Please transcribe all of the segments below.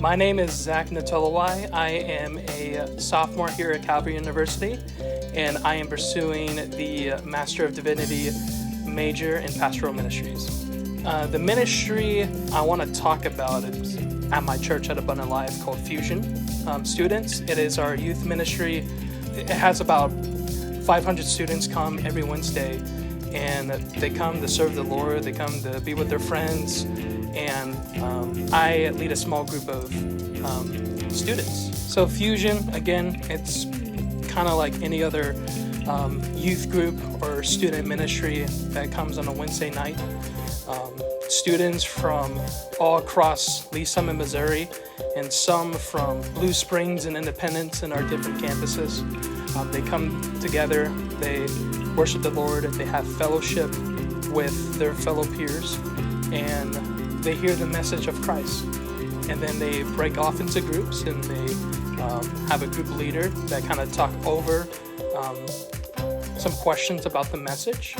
My name is Zakk I am a sophomore here at Calvary University, and I am pursuing the Master of Divinity major in Pastoral Ministries. The ministry I want to talk about is at my church at Abundant Life called Fusion Students. It is our youth ministry. It has about 500 students come every Wednesday, and they come to serve the Lord, they come to be with their friends, and I lead a small group of students. So Fusion, again, it's kind of like any other youth group or student ministry that comes on a Wednesday night. Students from all across Lee Summit, Missouri, and some from Blue Springs and Independence and our different campuses. They come together, they worship the Lord, they have fellowship with their fellow peers, and they hear the message of Christ. And then they break off into groups, and they have a group leader that kind of talk over some questions about the message.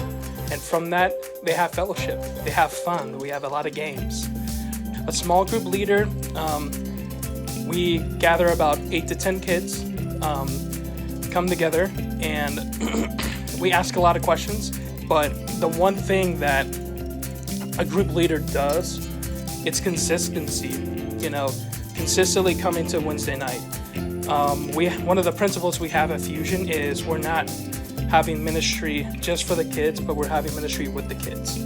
And from that, they have fellowship, they have fun, we have a lot of games. A small group leader, we gather about 8 to 10 kids, come together, and we ask a lot of questions. But the one thing that a group leader does, it's consistency. Consistently coming to Wednesday night. One of the principles we have at Fusion is we're not having ministry just for the kids, but we're having ministry with the kids.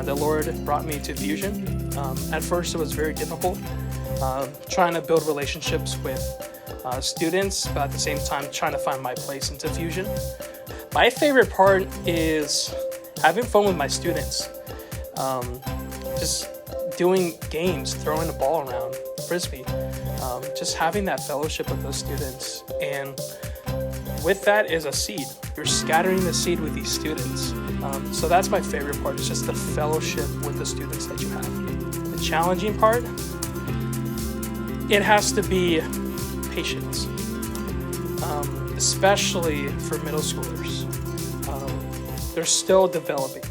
The Lord brought me to Fusion. At first, it was very difficult, trying to build relationships with students, but at the same time, trying to find my place into Fusion. My favorite part is having fun with my students. Just doing games, throwing the ball around, frisbee, just having that fellowship with those students. And with that is a seed. You're scattering the seed with these students. So that's my favorite part, is just the fellowship with the students that you have. The challenging part, it has to be patience, especially for middle schoolers. They're still developing.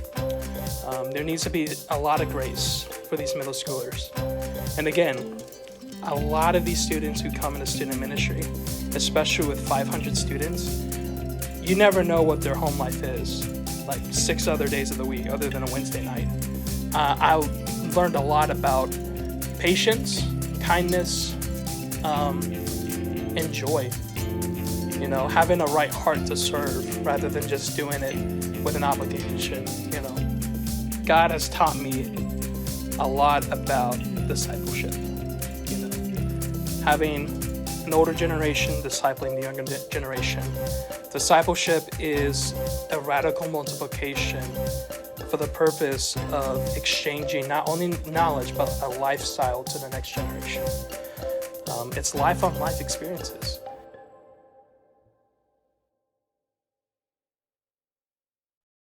There needs to be a lot of grace for these middle schoolers. And again, a lot of these students who come into student ministry, especially with 500 students, you never know what their home life is, like 6 other days of the week other than a Wednesday night. I learned a lot about patience, kindness, and joy. Having a right heart to serve rather than just doing it with an obligation. God has taught me a lot about discipleship. Having an older generation discipling the younger generation. Discipleship is a radical multiplication for the purpose of exchanging not only knowledge, but a lifestyle to the next generation. It's life-on-life experiences.